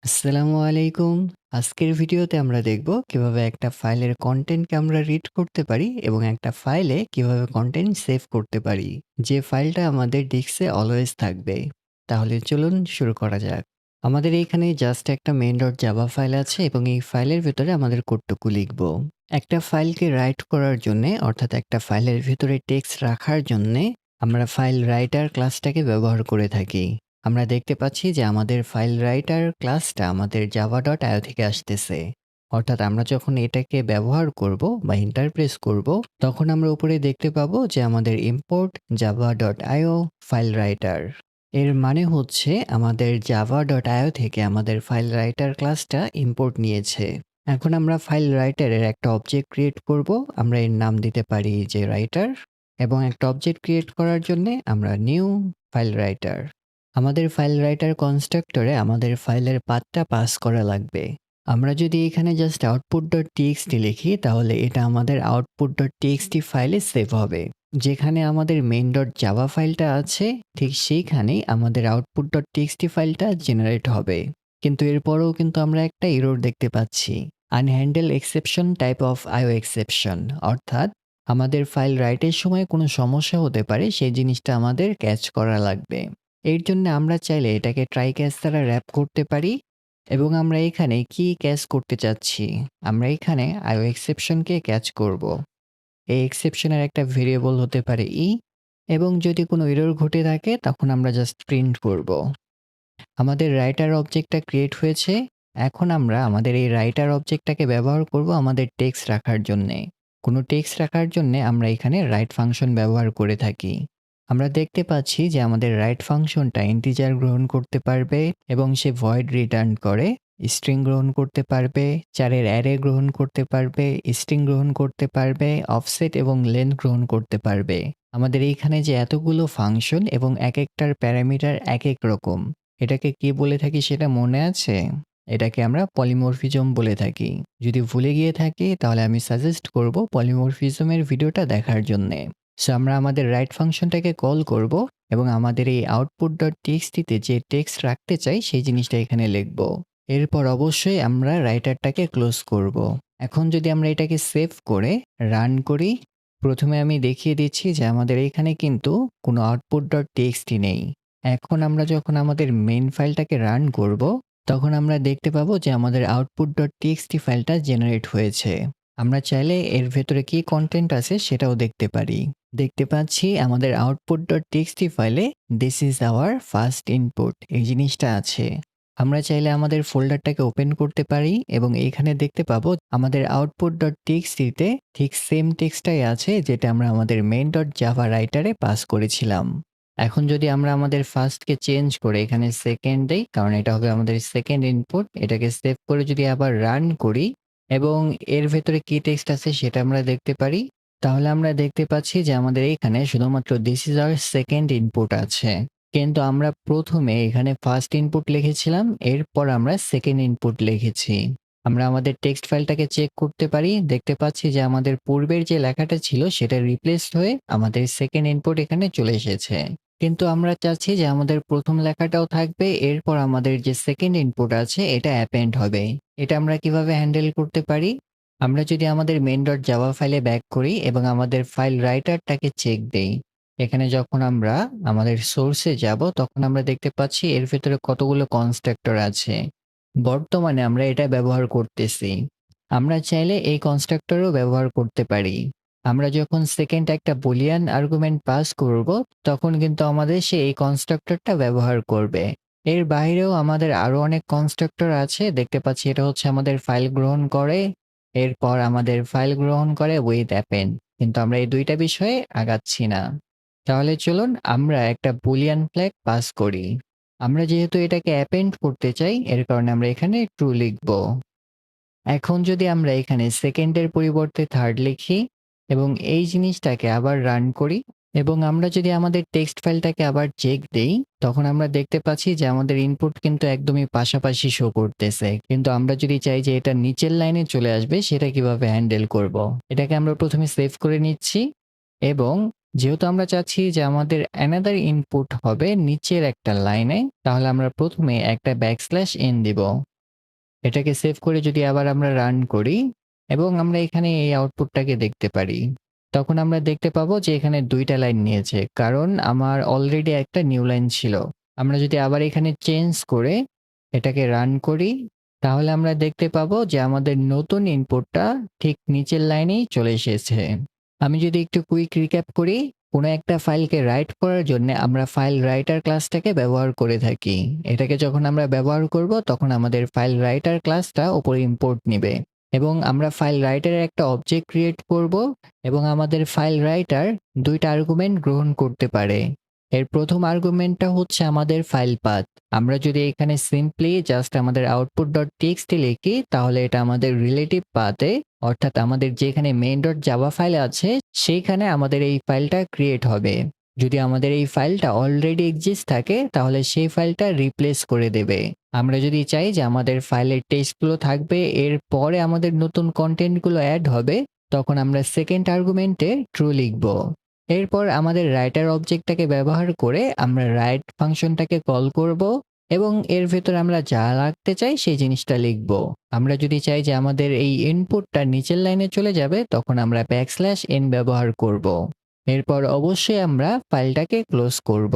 আসসালামু আলাইকুম। আজকের ভিডিওতে আমরা দেখব কিভাবে একটা ফাইলের কনটেন্টকে আমরা রিড করতে পারি এবং একটা ফাইলে কিভাবে কনটেন্ট সেভ করতে পারি, যে ফাইলটা আমাদের ডিস্কে অলওয়েজ থাকবে। তাহলে চলুন শুরু করা যাক। আমাদের এইখানে জাস্ট একটা main.java ফাইল আছে এবং এই ফাইলের ভেতরে আমাদের কোডটুকু লিখব। একটা ফাইলকে রাইট করার জন্যে, অর্থাৎ একটা ফাইলের ভেতরে টেক্সট রাখার জন্যে আমরা ফাইল রাইটার ক্লাসটাকে ব্যবহার করে থাকি। আমরা দেখতে পাচ্ছি যে আমাদের ফাইল রাইটার ক্লাসটা আমাদের java.io থেকে আসতেছে। অর্থাৎ আমরা যখন এটাকে ব্যবহার করব বা ইন্টারপ্রেস করব, তখন আমরা উপরে দেখতে পাবো যে আমাদের import java.io ফাইল রাইটার। এর মানে হচ্ছে আমাদের java.io থেকে আমাদের ফাইল রাইটার ক্লাসটা ইম্পোর্ট নিয়েছে। এখন আমরা ফাইল রাইটারের একটা অবজেক্ট ক্রিয়েট করব। আমরা এর নাম দিতে পারি যে রাইটার, এবং একটা অবজেক্ট ক্রিয়েট করার জন্য আমরা নিউ ফাইল রাইটার। আমাদের ফাইল রাইটার কনস্ট্রাক্টরে আমাদের ফাইলের পাথটা পাস করা লাগবে। আমরা যদি এখানে জাস্ট output.txt লিখি, তাহলে এটা আমাদের output.txt ফাইলে সেভ হবে। যেখানে আমাদের main.java ফাইলটা আছে, ঠিক সেইখানেই আমাদের output.txt ফাইলটা জেনারেট হবে। কিন্তু এরপরেও কিন্তু আমরা একটা এরর দেখতে পাচ্ছি, unhandled exception type of IO exception. অর্থাৎ আমাদের ফাইল রাইটের সময় কোনো সমস্যা হতে পারে, সেই জিনিসটা আমাদের ক্যাচ করা লাগবে। এর জন্য আমরা চাইলে এটাকে ট্রাই ক্যাচ দ্বারা র্যাপ করতে পারি, এবং আমরা এখানে কি ক্যাচ করতে চাচ্ছি, আমরা এখানে IO এক্সেপশনকে ক্যাচ করব। এই এক্সেপশনের একটা ভেরিয়েবল হতে পারে এবং যদি কোনো এরর ঘটে থাকে তখন আমরা জাস্ট প্রিন্ট করব। আমাদের রাইটার অবজেক্টটা ক্রিয়েট হয়েছে। এখন আমরা আমাদের এই রাইটার অবজেক্টটাকে ব্যবহার করব আমাদের টেক্সট রাখার জন্যে। কোনো টেক্সট রাখার জন্যে আমরা এখানে রাইট ফাংশন ব্যবহার করে থাকি। আমরা দেখতে পাচ্ছি যে আমাদের রাইট ফাংশনটা ইন্টিজার গ্রহণ করতে পারবে এবং সে ভয়েড রিটার্ন করে, স্ট্রিং গ্রহণ করতে পারবে, চারের অ্যারে গ্রহণ করতে পারবে, স্ট্রিং গ্রহণ করতে পারবে, অফসেট এবং লেন্থ গ্রহণ করতে পারবে। আমাদের এইখানে যে এতগুলো ফাংশন এবং এক একটার প্যারামিটার এক এক রকম, এটাকে কি বলে থাকি সেটা মনে আছে? এটাকে আমরা পলিমরফিজম বলে থাকি। যদি ভুলে গিয়ে থাকি তাহলে আমি সাজেস্ট করব পলিমরফিজমের ভিডিওটা দেখার জন্যে। সো আমরা আমাদের রাইট ফাংশনটাকে কল করব এবং আমাদের এই output.txt তে যে টেক্সট রাখতে চাই সেই জিনিসটা এখানে লিখব। এরপর অবশ্যই আমরা রাইটারটাকে ক্লোজ করব। এখন যদি আমরা এটাকে সেভ করে রান করি, প্রথমে আমি দেখিয়ে দিচ্ছি যে আমাদের এখানে কিন্তু কোনো output.txt নেই। এখন আমরা যখন আমাদের মেইন ফাইলটাকে রান করব, তখন আমরা দেখতে পাবো যে আমাদের output.txt ফাইলটা জেনারেট হয়েছে। আমরা চাইলে এর ভেতরে কি কন্টেন্ট আছে সেটাও দেখতে পারি। দেখতে পাচ্ছি আমাদের output.txt ফাইলে this is our first input এই জিনিসটা আছে। আমরা চাইলে আমাদের ফোল্ডারটাকে ওপেন করতে পারি এবং এখানে দেখতে পাবো আমাদের output.txt তে ঠিক সেম টেক্সটটাই আছে যেটা আমরা আমাদের main.java রাইটারে পাস করেছিলাম। এখন যদি আমরা আমাদের ফার্স্টকে চেঞ্জ করে এখানে সেকেন্ড দেই, কারণ এটা হবে আমাদের সেকেন্ড ইনপুট, এটাকে সেভ করে যদি আবার রান করি এবং এর ভেতরে কি টেক্সট আছে সেটা আমরা দেখতে পারি, তাহলে আমরা দেখতে পাচ্ছি যে আমাদের এখানে শুধুমাত্র this is our second input আছে। কিন্তু আমরা প্রথমে এখানে ফার্স্ট ইনপুট লিখেছিলাম, এরপর আমরা সেকেন্ড ইনপুট লিখেছি। আমরা আমাদের টেক্সট ফাইলটাকে চেক করতে পারি, দেখতে পাচ্ছি যে আমাদের পূর্বের যে লেখাটা ছিল সেটা রিপ্লেসড হয়ে আমাদের সেকেন্ড ইনপুট এখানে চলে এসেছে। কিন্তু আমরা চাচ্ছি যে আমাদের প্রথম লেখাটাও থাকবে, এরপর আমাদের যে সেকেন্ড ইনপুট আছে এটা অ্যাপেন্ড হবে। এটা আমরা কিভাবে হ্যান্ডেল করতে পারি? আমরা যদি আমাদের main.java ফাইলে ব্যাক করি এবং আমাদের ফাইল রাইটারটাকে চেক দেই, এখানে যখন আমরা আমাদের সোর্সে যাব তখন আমরা দেখতে পাচ্ছি এর ভেতরে কতগুলো কনস্ট্রাক্টর আছে। বর্তমানে আমরা এটা ব্যবহার করতেছি। আমরা চাইলে এই কনস্ট্রাক্টরও ব্যবহার করতে পারি। আমরা যখন সেকেন্ড একটা বুলিয়ান আর্গুমেন্ট পাস করব, তখন কিন্তু আমাদের সে এই কনস্ট্রাক্টরটা ব্যবহার করবে। এর বাইরেও আমাদের আরো অনেক কনস্ট্রাক্টর আছে, দেখতে পাচ্ছি এটা হচ্ছে আমাদের ফাইল গ্রহণ করে, এরপর আমাদের ফাইল গ্রহণ করে উইথ অ্যাপেন্ড। কিন্তু আমরা এই দুইটা বিষয়ে আগাচ্ছি না। তাহলে চলুন আমরা একটা বুলিয়ান ফ্ল্যাগ পাস করি। আমরা যেহেতু এটাকে অ্যাপেন্ড করতে চাই, এর কারণে আমরা এখানে ট্রু লিখব। এখন যদি আমরা এখানে সেকেন্ডের পরিবর্তে থার্ড লিখি এবং এই জিনিসটাকে আবার রান করি এবং আমরা যদি আমাদের টেক্সট ফাইলটাকে আবার চেক দেই, তখন আমরা দেখতে পাচ্ছি যে আমাদের ইনপুট কিন্তু একদমই পাশাপাশি শো করতেছে। কিন্তু আমরা যদি চাই যে এটা নিচের লাইনে চলে আসবে, সেটা কিভাবে হ্যান্ডেল করব? এটাকে আমরা প্রথমে সেভ করে নিচ্ছি এবং যেহেতু আমরা চাচ্ছি যে আমাদের অ্যানাদার ইনপুট হবে নিচের একটা লাইনে, তাহলে আমরা প্রথমে একটা ব্যাকস্ল্যাশ এন দিব। এটাকে সেভ করে যদি আবার আমরা রান করি এবং আমরা এখানে এই আউটপুটটাকে দেখতে পারি। তখন আমরা দেখতে পাবো যে এখানে ২ টা লাইন নিয়েছে। কারণ আমার অলরেডি একটা নিউ লাইন ছিল। আমরা যদি আবার এখানে চেঞ্জ করে এটাকে রান করি, তাহলে আমরা দেখতে পাবো যে আমাদের নতুন ইনপুটটা ঠিক নিচের লাইনেই চলে এসেছে। আমি যদি একটু কুইক রিক্যাপ করি, কোনো একটা ফাইলকে রাইট করার জন্যে আমরা ফাইল রাইটার ক্লাসটাকে ব্যবহার করে থাকি। এটাকে যখন আমরা ব্যবহার করব তখন আমাদের ফাইল রাইটার ক্লাসটা উপরে ইম্পোর্ট নিবে এবং আমরা ফাইল রাইটারের একটা অবজেক্ট ক্রিয়েট করব এবং আমাদের ফাইল রাইটার ২ টা আর্গুমেন্ট গ্রহণ করতে পারে। এর প্রথম আর্গুমেন্টটা হচ্ছে আমাদের ফাইল পাথ। আমরা যদি এখানে সিম্পলি জাস্ট আমাদের output.txt লিখি তাহলে এটা আমাদের রিলেটিভ পাথে অর্থাৎ আমাদের যেখানে main.java ফাইল আছে সেইখানে আমাদের এই ফাইলটা ক্রিয়েট হবে। যদি আমাদের এই ফাইলটা অলরেডি এক্সিস্ট থাকে তাহলে সেই ফাইলটা রিপ্লেস করে দেবে। আমরা যদি চাই যে আমাদের ফাইলের টেক্সটগুলো থাকবে এর পরে আমাদের নতুন কন্টেন্টগুলো অ্যাড হবে, তখন আমরা সেকেন্ড আর্গুমেন্টে ট্রু লিখব। এরপর আমাদের রাইটার অবজেক্টটাকে ব্যবহার করে আমরা রাইট ফাংশনটাকে কল করব এবং এর ভেতর আমরা যা রাখতে চাই সেই জিনিসটা লিখব। আমরা যদি চাই যে আমাদের এই ইনপুটটা নিচের লাইনে চলে যাবে তখন আমরা \n ব্যবহার করব। এরপর অবশ্যই আমরা ফাইলটাকে ক্লোজ করব।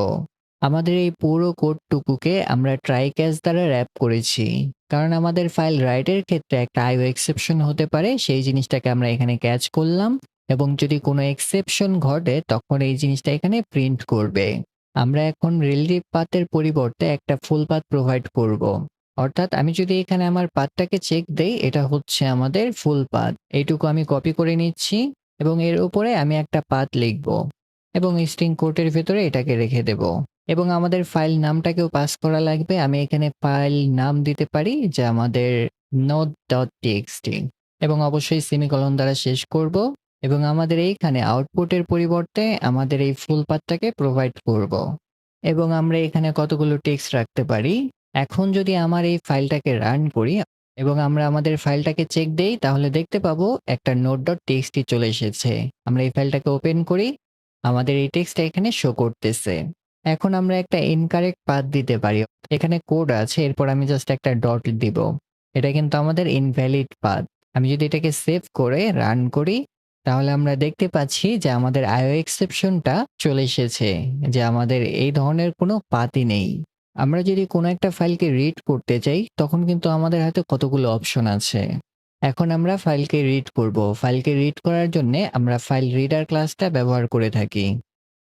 আমাদের এই পুরো কোডটুকুকে আমরা ট্রাই ক্যাচ দ্বারা র‍্যাপ করেছি। কারণ আমাদের ফাইল রাইটের ক্ষেত্রে একটা IO এক্সেপশন হতে পারে, সেই জিনিসটাকে আমরা এখানে ক্যাচ করলাম এবং যদি কোনো এক্সেপশন ঘটে তখন এই জিনিসটা এখানে প্রিন্ট করবে। আমরা এখন রিলেটিভ পাথের পরিবর্তে একটা ফুল পাথ প্রোভাইড করব। অর্থাৎ আমি যদি এখানে আমার পাথটাকে চেক দেই, এটা হচ্ছে আমাদের ফুল পাথ। এইটুকু আমি কপি করে নিচ্ছি এবং এর উপরে আমি একটা পাথ লিখব এবং স্ট্রিং কোটের ভেতরে এটাকে রেখে দেব এবং আমাদের ফাইল নামটাকেও পাস করা লাগবে। আমি এখানে ফাইল নাম দিতে পারি যা আমাদের node.txt এবং অবশ্যই সেমিকোলন দ্বারা শেষ করব এবং আমাদের এইখানে আউটপুটের পরিবর্তে আমাদের এই ফুল পাথটাকে প্রোভাইড করব এবং আমরা এখানে কতগুলো টেক্সট রাখতে পারি। এখন যদি আমার এই ফাইলটাকে রান করি এবং আমরা আমাদের ফাইলটাকে চেক দেই তাহলে দেখতে পাবো একটা node.txt চলে এসেছে। আমরা এই ফাইলটাকে ওপেন করি, আমাদের এই টেক্সটটা এখানে শো করতেছে। এখন আমরা একটা ইনকারেক্ট পাথ দিতে পারি। এখানে কোড আছে, এরপর আমি জাস্ট একটা ডট দিব। এটা কিন্তু আমাদের ইনভ্যালিড পাথ। আমি যদি এটাকে সেভ করে রান করি তাহলে আমরা দেখতে পাচ্ছি যে আমাদের IO এক্সেপশনটা চলে এসেছে, যে আমাদের এই ধরনের কোনো পাথই নেই। আমরা যদি কোনো একটা ফাইলকে রিড করতে চাই তখন কিন্তু আমাদের হাতে কতগুলো অপশন আছে। এখন আমরা ফাইলকে রিড করব। ফাইলকে রিড করার জন্য আমরা ফাইল রিডার ক্লাসটা ব্যবহার করে থাকি।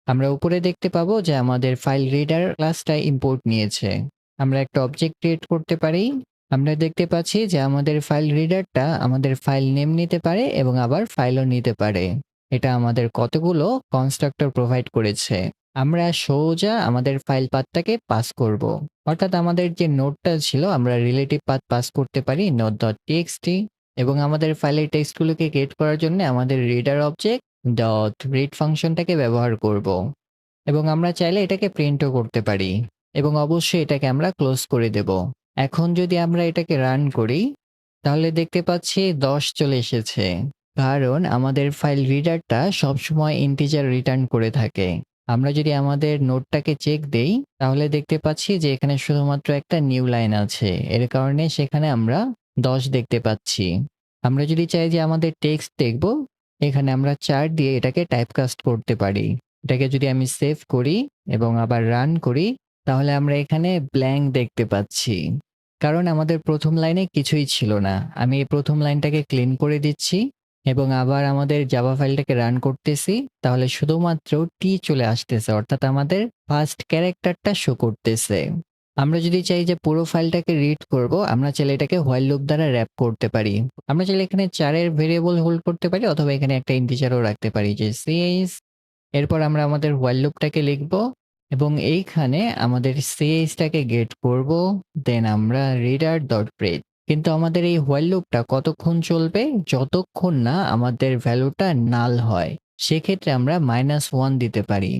আমরা উপরে দেখতে পাবো যে আমাদের ফাইল রিডার ক্লাসটা ইম্পোর্ট নিয়েছে। আমরা একটা অবজেক্ট ক্রিয়েট করতে পারি। আমরা দেখতে পাচ্ছি যে আমাদের ফাইল রিডারটা আমাদের ফাইল নেম নিতে পারে এবং আবার ফাইলও নিতে পারে। এটা আমাদের কতগুলো কনস্ট্রাক্টর প্রোভাইড করেছে। আমরা সোজা আমাদের ফাইল পাথটাকে পাস করব। অর্থাৎ আমাদের যে নোডটা ছিল আমরা রিলেটিভ পাথ পাস করতে পারি node.txt এবং আমাদের ফাইলের টেক্সটগুলোকে গেট করার জন্য আমাদের রিডার অবজেক্ট .read ফাংশনটাকে ব্যবহার করব এবং আমরা চাইলে এটাকে প্রিন্টও করতে পারি এবং অবশ্যই এটাকে আমরা ক্লোজ করে দেব। এখন যদি আমরা এটাকে রান করি তাহলে দেখতে পাচ্ছি 10 চলে এসেছে, কারণ আমাদের ফাইল রিডারটা সবসময় ইন্টিজার রিটার্ন করে থাকে। আমরা যদি আমাদের নোটটাকে চেক দেই তাহলে দেখতে পাচ্ছি যে এখানে শুধুমাত্র একটা নিউ লাইন আছে, এর কারণে সেখানে আমরা 10 দেখতে পাচ্ছি। আমরা যদি চাই যে আমাদের টেক্সট দেখব, এখানে আমরা 4 দিয়ে এটাকে টাইপকাস্ট করতে পারি। এটাকে যদি আমি সেভ করি এবং আবার রান করি তাহলে আমরা এখানে ব্ল্যাঙ্ক দেখতে পাচ্ছি, কারণ আমাদের প্রথম লাইনে কিছুই ছিল না। আমি এই প্রথম লাইনটাকে ক্লিন করে দিচ্ছি এবং আবার আমাদের জাভা ফাইলটাকে রান করতেছি, তাহলে শুধুমাত্র টি চলে আসতেছে, অর্থাৎ আমাদের ফার্স্ট ক্যারেক্টারটা শো করতেছে। আমরা যদি চাই যে পুরো ফাইলটাকে রিড করব, আমরা চাইলে এটাকে হোয়াইল লুপ দ্বারা র‍্যাপ করতে পারি। আমরা চাইলে এখানে 4 এর ভেরিয়েবল হোল্ড করতে পারি অথবা এখানে একটা ইন্টিজারও রাখতে পারি যে ch। এরপর আমরা আমাদের হোয়াইল লুপটাকে লিখব এবং এইখানে আমাদের chটাকে গেট করব, দেন আমরা reader.breadth। কিন্তু আমাদের এই হোয়াইল লুপটা কতক্ষণ চলবে? যতক্ষণ না আমাদের ভ্যালুটা নাল হয়। সেক্ষেত্রে আমরা -1 দিতে পারি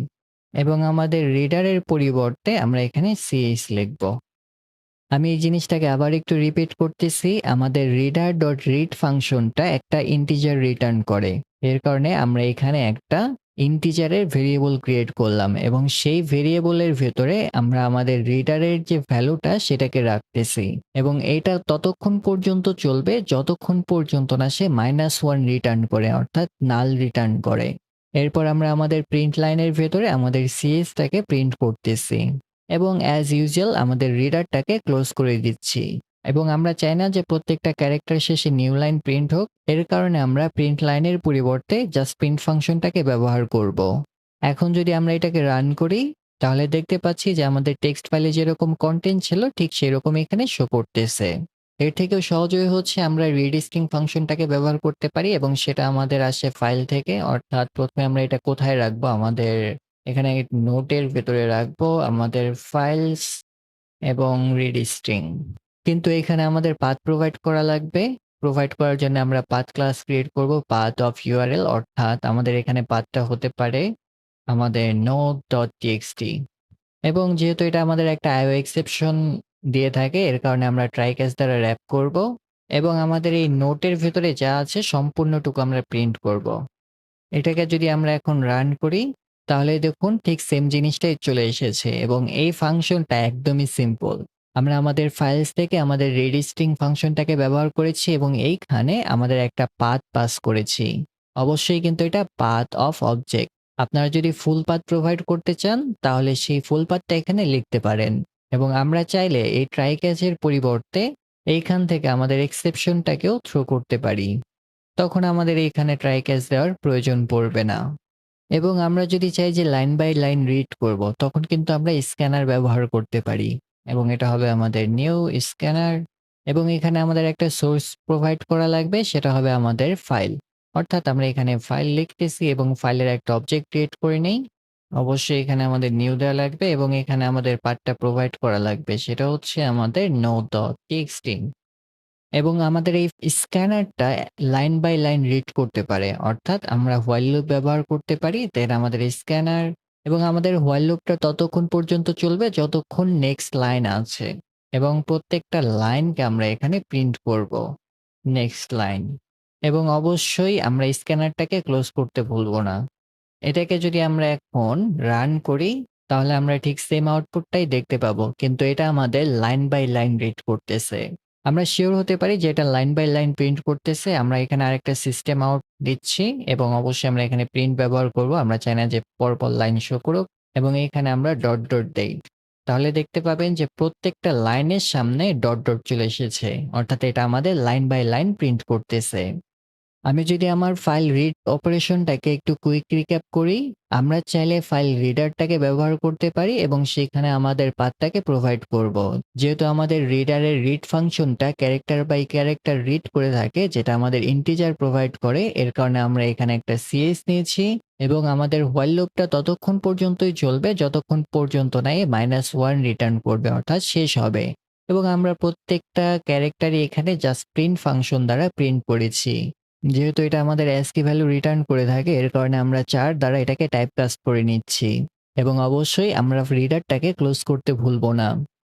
এবং আমাদের রিডারের পরিবর্তে আমরা এখানে ch লিখব। আমি এই জিনিসটাকে আবার একটু রিপিট করতেছি। আমাদের reader.read ফাংশনটা একটা ইন্টিজার রিটার্ন করে। এর কারণে আমরা এখানে একটা ইন্টিজারের ভেরিয়েবল ক্রিয়েট করলাম এবং সেই ভেরিয়েবলের ভেতরে আমরা আমাদের রিডারের যে ভ্যালুটা সেটাকে রাখতেছি এবং এইটা ততক্ষণ পর্যন্ত চলবে যতক্ষণ পর্যন্ত না সে -1 রিটার্ন করে, অর্থাৎ নাল রিটার্ন করে। এরপর আমরা আমাদের প্রিন্ট লাইনের ভেতরে আমাদের সিএসটাকে প্রিন্ট করতেছি এবং অ্যাজ ইউজুয়াল আমাদের রিডারটাকে ক্লোজ করে দিচ্ছি। এবং আমরা চাই না যে প্রত্যেকটা ক্যারেক্টার শেষে নিউ লাইন প্রিন্ট হোক, এর কারণে আমরা প্রিন্ট লাইনের পরিবর্তে জাস্ট প্রিন্ট ফাংশনটাকে ব্যবহার করব। এখন যদি আমরা এটাকে রান করি তাহলে দেখতে পাচ্ছি যে আমাদের টেক্সট ফাইলে যেরকম কন্টেন্ট ছিল ঠিক সেরকম এখানে শো করতেছে। এর থেকেও সহজ ওয়ে হচ্ছে আমরা রিড স্ট্রিং ফাংশনটাকে ব্যবহার করতে পারি এবং সেটা আমাদের আসে ফাইল থেকে, অর্থাৎ প্রথমে আমরা এটা কোথায় রাখবো, আমাদের এখানে নোটের ভেতরে রাখবো আমাদের ফাইলস এবং রিড স্ট্রিং। কিন্তু এখানে আমাদের পাথ প্রোভাইড করা লাগবে। প্রোভাইড করার জন্য আমরা পাথ ক্লাস ক্রিয়েট করব, পাথ অফ ইউআরএল, অর্থাৎ আমাদের এখানে পাথটা হতে পারে আমাদের node.txt। এবং যেহেতু এটা আমাদের একটা IO এক্সেপশন দিয়ে থাকে এর কারণে আমরা ট্রাই ক্যাচ দ্বারা র‍্যাপ করব এবং আমাদের এই নোটের ভেতরে যা আছে সম্পূর্ণটুকু আমরা প্রিন্ট করব। এটাকে যদি আমরা এখন রান করি তাহলে দেখুন ঠিক সেম জিনিসটাই চলে এসেছে এবং এই ফাংশনটা একদমই সিম্পল। আমরা আমাদের ফাইলস থেকে আমাদের রিড স্ট্রিং ফাংশনটাকে ব্যবহার করেছি এবং এইখানে আমাদের একটা পাথ পাস করেছি। অবশ্যই কিন্তু এটা পাথ অফ অবজেক্ট। আপনারা যদি ফুল পাথ প্রোভাইড করতে চান তাহলে সেই ফুল পাথটা এখানে লিখতে পারেন এবং আমরা চাইলে এই ট্রাই ক্যাচের পরিবর্তে এইখান থেকে আমাদের এক্সেপশনটাকেও থ্রো করতে পারি। তখন আমাদের এখানে ট্রাই ক্যাচ দেওয়ার প্রয়োজন পড়বে না। এবং আমরা যদি চাই যে লাইন বাই লাইন রিড করব তখন কিন্তু আমরা স্ক্যানার ব্যবহার করতে পারি এবং এটা হবে আমাদের নিউ স্ক্যানার এবং এখানে আমাদের একটা সোর্স প্রোভাইড করা লাগবে, সেটা হবে আমাদের ফাইল। অর্থাৎ আমরা এখানে ফাইল লিখতেছি এবং ফাইলের একটা অবজেক্ট ক্রিয়েট করে নেই। অবশ্যই এখানে আমাদের নিউ দেওয়া লাগবে এবং এখানে আমাদের পার্টটা প্রোভাইড করা লাগবে, সেটা হচ্ছে আমাদের node.txt। এবং আমাদের এই স্ক্যানারটা লাইন বাই লাইন রিড করতে পারে, অর্থাৎ আমরা হোয়াইল লুপ ব্যবহার করতে পারি। দেন আমাদের স্ক্যানার এবং আমাদের হোয়াইল লুপটা ততক্ষণ পর্যন্ত চলবে যতক্ষণ নেক্সট লাইন আছে এবং প্রত্যেকটা লাইনকে আমরা এখানে প্রিন্ট করব নেক্সট লাইন। এবং অবশ্যই আমরা স্ক্যানারটাকে ক্লোজ করতে ভুলবো না। এটাকে যদি আমরা এখন রান করি তাহলে আমরা ঠিক সেম আউটপুটটাই দেখতে পাবো, কিন্তু এটা আমাদের লাইন বাই লাইন রিড করতেছে। আমরা শিওর হতে পারি যে এটা লাইন বাই লাইন প্রিন্ট করতেছে। আমরা এখানে আরেকটা সিস্টেম আউট দিচ্ছি এবং অবশ্যই আমরা এখানে প্রিন্ট ব্যবহার করব। আমরা চাই না যে পরপর লাইন শো করুক এবং এখানে আমরা ডট ডট দেই। তাহলে দেখতে পাবেন যে প্রত্যেকটা লাইনের সামনে ডট ডট চলে এসেছে, অর্থাৎ এটা আমাদের লাইন বাই লাইন প্রিন্ট করতেছে। আমি যদি আমার ফাইল রিড অপারেশনটাকে একটু কুইক রিক্যাপ করি, আমরা চাইলে ফাইল রিডারটাকে ব্যবহার করতে পারি এবং সেখানে আমাদের পাথটাকে প্রোভাইড করব। যেহেতু আমাদের রিডারের রিড ফাংশনটা ক্যারেক্টার বাই ক্যারেক্টার রিড করে থাকে, যেটা আমাদের ইন্টিজার প্রোভাইড করে, এর কারণে আমরা এখানে একটা সিএস নিয়েছি এবং আমাদের হোয়াইল লুপটা ততক্ষণ পর্যন্তই চলবে যতক্ষণ পর্যন্ত না এ -1 রিটার্ন করবে, অর্থাৎ শেষ হবে। এবং আমরা প্রত্যেকটা ক্যারেক্টারই এখানে জাস্ট প্রিন্ট ফাংশন দ্বারা প্রিন্ট করেছি। যেহেতু এটা আমাদের ASCII ভ্যালু রিটার্ন করে থাকে এর কারণে আমরা 4 দ্বারা এটাকে টাইপকাস্ট করে নিচ্ছি এবং অবশ্যই আমরা রিডারটাকে ক্লোজ করতে ভুলবো না।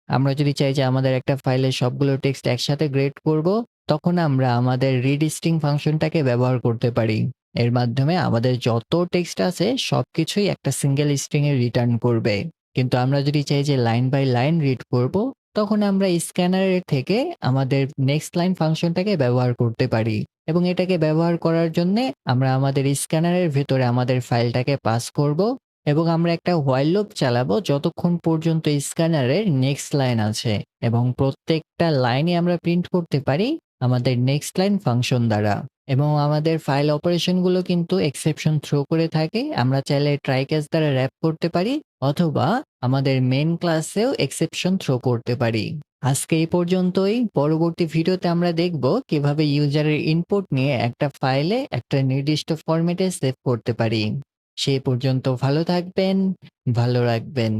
আমরা যদি চাই যে আমাদের একটা ফাইলে সবগুলো টেক্সট একসাথে গ্রেড করব, তখন আমরা আমাদের রিড স্ট্রিং ফাংশনটাকে ব্যবহার করতে পারি। এর মাধ্যমে আমাদের যত টেক্সট আছে সবকিছুই একটা সিঙ্গেল স্ট্রিং এ রিটার্ন করবে। কিন্তু আমরা যদি চাই যে লাইন বাই লাইন রিড করব, তখন আমরা স্ক্যানারের থেকে আমাদের নেক্সট লাইন ফাংশনটাকে ব্যবহার করতে পারি এবং এটাকে ব্যবহার করার জন্যে আমরা আমাদের স্ক্যানারের ভেতরে আমাদের ফাইলটাকে পাস করব এবং আমরা একটা হোয়াইল লুপ চালাবো যতক্ষণ পর্যন্ত স্ক্যানারের নেক্সট লাইন আছে এবং প্রত্যেকটা লাইনই আমরা প্রিন্ট করতে পারি আমাদের নেক্সট লাইন ফাংশন দ্বারা। এবং আমাদের ফাইল অপারেশনগুলো কিন্তু এক্সেপশন থ্রো করে থাকে। আমরা চাইলে ট্রাই ক্যাচ দ্বারা র‍্যাপ করতে পারি অথবা আমাদের মেইন ক্লাসেও এক্সেপশন থ্রো করতে পারি। আজকে এই পর্যন্তই। পরবর্তী ভিডিওতে আমরা দেখব কিভাবে ইউজারের ইনপুট নিয়ে একটা ফাইলে একটা নির্দিষ্ট ফরম্যাটে সেভ করতে পারি। সেই পর্যন্ত ভালো থাকবেন, ভালো রাখবেন।